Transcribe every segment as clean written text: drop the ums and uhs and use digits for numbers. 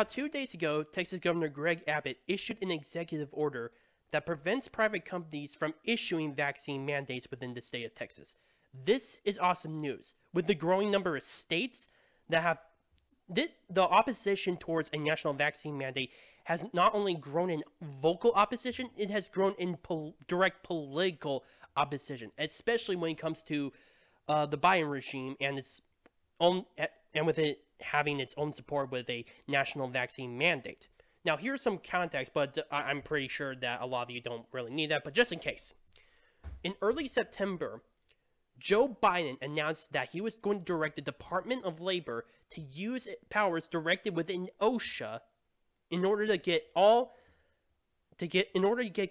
About 2 days ago, Texas Governor Greg Abbott issued an executive order that prevents private companies from issuing vaccine mandates within the state of Texas. This is awesome news. With the growing number of states that have the opposition towards a national vaccine mandate has not only grown in vocal opposition, it has grown in direct political opposition, especially when it comes to the Biden regime and its own, and with it having its own support with a national vaccine mandate. Now, here's some context, but I'm pretty sure that a lot of you don't really need that, but just in case. In early September, Joe Biden announced that he was going to direct the Department of Labor to use powers directed within OSHA in order to get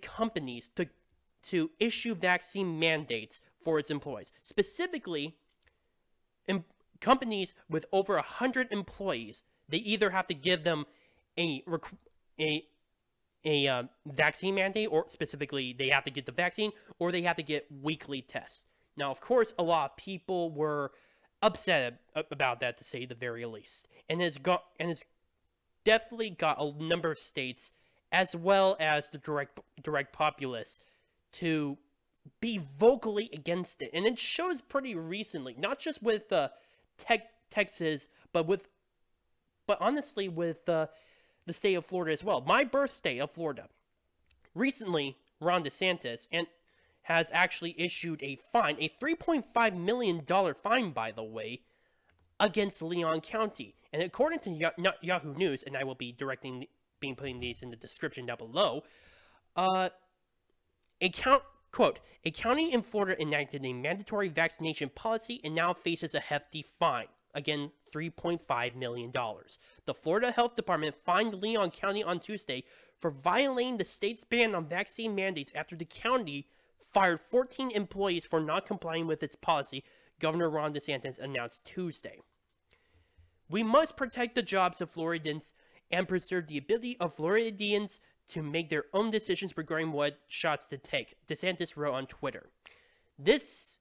companies to issue vaccine mandates for its employees. Specifically, companies with over 100 employees, they either have to give them a vaccine mandate, or specifically they have to get the vaccine, or they have to get weekly tests. Now, of course, a lot of people were upset about that, to say the very least, and it's definitely got a number of states, as well as the direct populace, to be vocally against it. And it shows pretty recently, not just with Texas, but honestly with the state of Florida as well. My birth state of Florida. Recently, Ron DeSantis has actually issued a fine, a $3.5 million fine, by the way, against Leon County. And according to Yahoo News, and I will be putting these in the description down below, quote, a county in Florida enacted a mandatory vaccination policy and now faces a hefty fine. Again, $3.5 million. The Florida Health Department fined Leon County on Tuesday for violating the state's ban on vaccine mandates after the county fired 14 employees for not complying with its policy, Governor Ron DeSantis announced Tuesday. We must protect the jobs of Floridians and preserve the ability of Floridians to make their own decisions regarding what shots to take, DeSantis wrote on Twitter. This,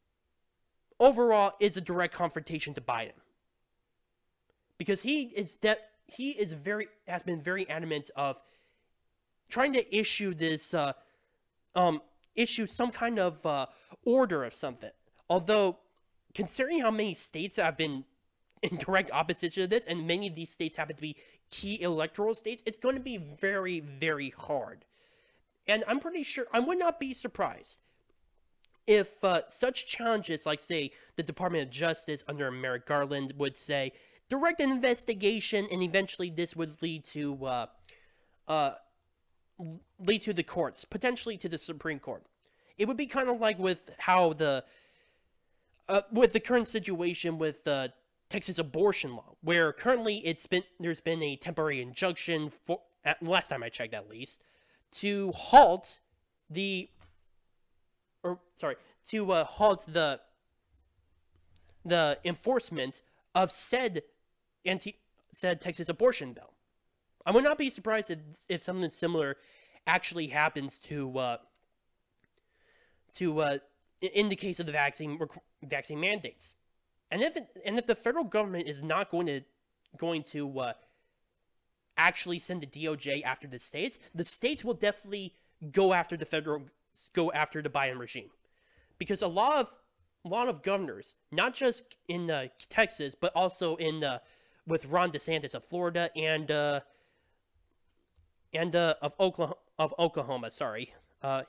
overall, is a direct confrontation to Biden, because he has been very adamant of trying to issue this issue some kind of order of something. Although, considering how many states have been in direct opposition to this, and many of these states happen to be key electoral states, it's going to be very, very hard. And I'm pretty sure, I would not be surprised if such challenges, like, say, the Department of Justice under Merrick Garland would say, direct an investigation, and eventually this would lead to the courts, potentially to the Supreme Court. It would be kind of like with how with the current situation with Texas abortion law, where currently there's been a temporary injunction for, last time I checked at least, to halt the enforcement of said Texas abortion bill. I would not be surprised if something similar actually happens in the case of the vaccine mandates. And if the federal government is not going to actually send the DOJ after the states will definitely go after the Biden regime, because a lot of governors, not just in Texas, but also with Ron DeSantis of Florida and of Oklahoma. Sorry,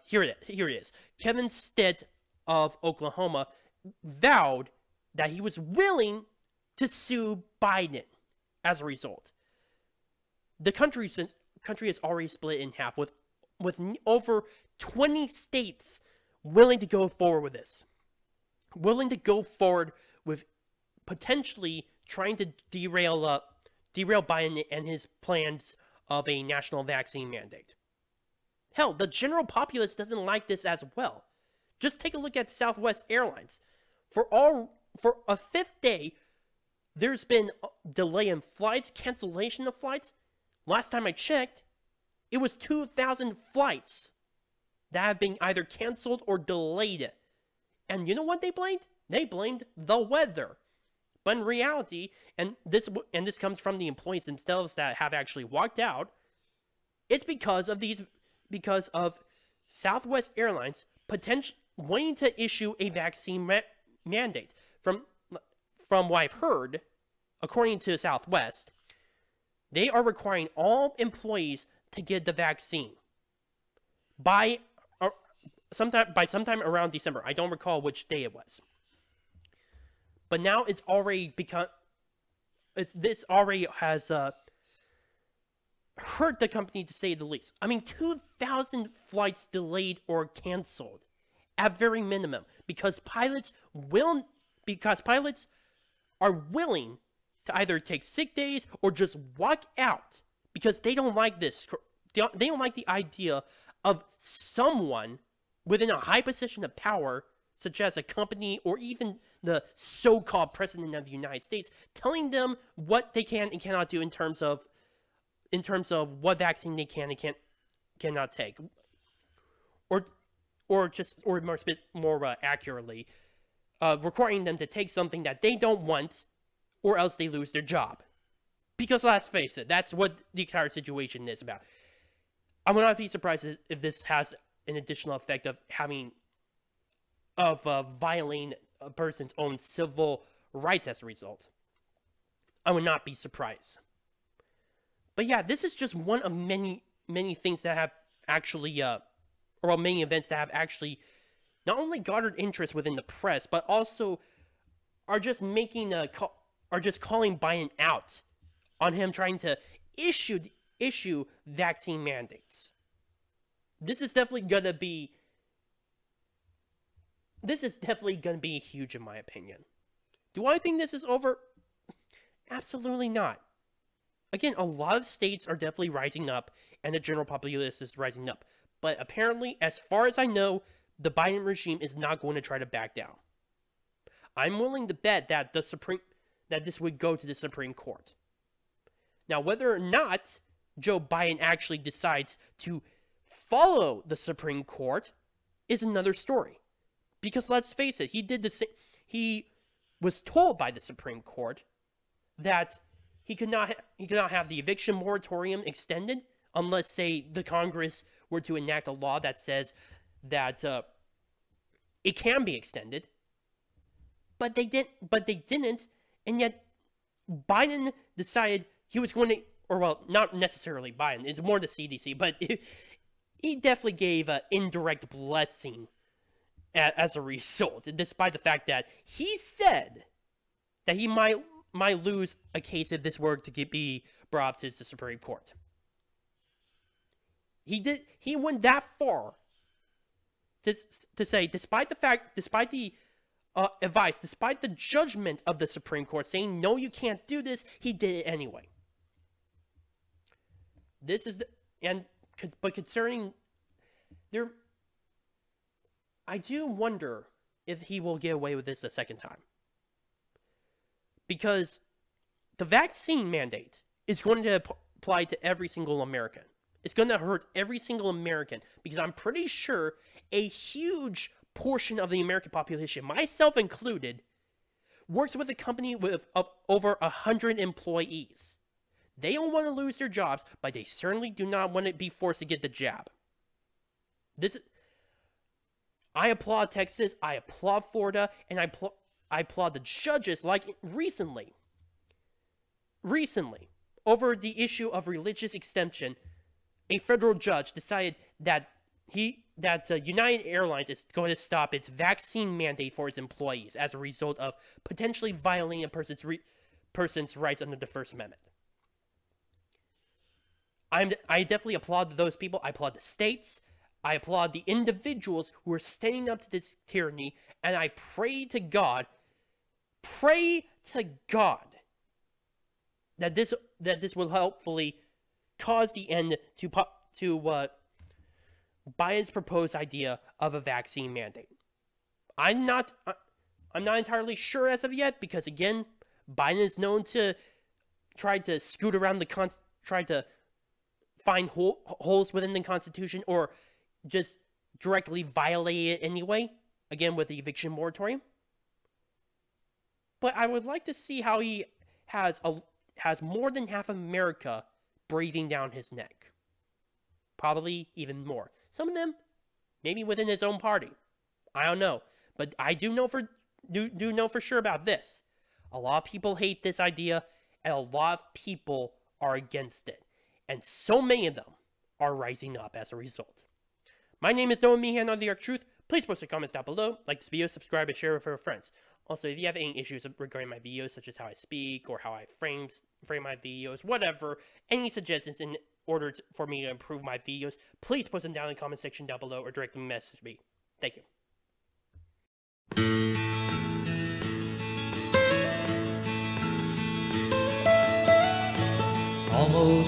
here it is. Kevin Stitt of Oklahoma vowed that he was willing to sue Biden as a result. The country is already split in half, with over 20 states willing to go forward with this. Willing to go forward with potentially trying to derail Biden and his plans of a national vaccine mandate. Hell, the general populace doesn't like this as well. Just take a look at Southwest Airlines. For a fifth day, there's been a delay in flights, cancellation of flights. Last time I checked, it was 2,000 flights that have been either canceled or delayed. And you know what they blamed? They blamed the weather. But in reality, and this comes from the employees themselves that have actually walked out, it's because of Southwest Airlines potential wanting to issue a vaccine mandate. From what I've heard, according to Southwest, they are requiring all employees to get the vaccine by sometime around December. I don't recall which day it was. But now it's already become this already has hurt the company, to say the least. I mean, 2,000 flights delayed or canceled at very minimum because pilots are willing to either take sick days or just walk out because they don't like this. They don't like the idea of someone within a high position of power, such as a company or even the so-called president of the United States, telling them what they can and cannot do in terms of what vaccine they can and cannot take, or more accurately, requiring them to take something that they don't want, or else they lose their job. Because let's face it, that's what the entire situation is about. I would not be surprised if this has an additional effect of violating a person's own civil rights as a result. I would not be surprised. But yeah, this is just one of many things that have actually, or many events that have actually not only garnered interest within the press, but also are just calling Biden out on him trying to issue vaccine mandates. This is definitely gonna be huge in my opinion. Do I think this is over? Absolutely not. Again, a lot of states are definitely rising up, and the general populace is rising up. But apparently, as far as I know, the Biden regime is not going to try to back down. I'm willing to bet that this would go to the Supreme Court. Now, whether or not Joe Biden actually decides to follow the Supreme Court is another story. Because let's face it, he was told by the Supreme Court that he could not have the eviction moratorium extended unless, say, the Congress were to enact a law that says that it can be extended. But they didn't, and yet Biden decided he was going to, or well, not necessarily Biden, it's more the CDC, but he definitely gave an indirect blessing as a result, despite the fact that he said that he might lose a case if this were to be brought up to the Supreme Court. He went that far to say, despite the advice, despite the judgment of the Supreme Court saying, no, you can't do this, he did it anyway. But concerning I do wonder if he will get away with this a second time. Because the vaccine mandate is going to apply to every single American. It's going to hurt every single American because I'm pretty sure a huge portion of the American population, myself included, works with a company of over 100 employees. They don't want to lose their jobs, but they certainly do not want to be forced to get the jab. I applaud Texas, I applaud Florida, and I applaud the judges like recently, over the issue of religious exemption, a federal judge decided that United Airlines is going to stop its vaccine mandate for its employees as a result of potentially violating a person's rights under the First Amendment. I definitely applaud those people. I applaud the states. I applaud the individuals who are standing up to this tyranny, and I pray to God that this will hopefully cause the end to Biden's proposed idea of a vaccine mandate. I'm not entirely sure as of yet because again, Biden is known to try to scoot around try to find holes within the Constitution or just directly violate it anyway. Again, with the eviction moratorium. but I would like to see how he has more than half of America breathing down his neck. Probably even more. Some of them, maybe within his own party. I don't know. But I do know for sure about this. A lot of people hate this idea, and a lot of people are against it. And so many of them are rising up as a result. My name is Noah Meehan on The Arc Truth. Please post your comments down below, like this video, subscribe, and share it with your friends. Also, if you have any issues regarding my videos, such as how I speak, or how I frame my videos, whatever, any suggestions in order for me to improve my videos, please post them down in the comment section down below, or directly message me. Thank you. Almost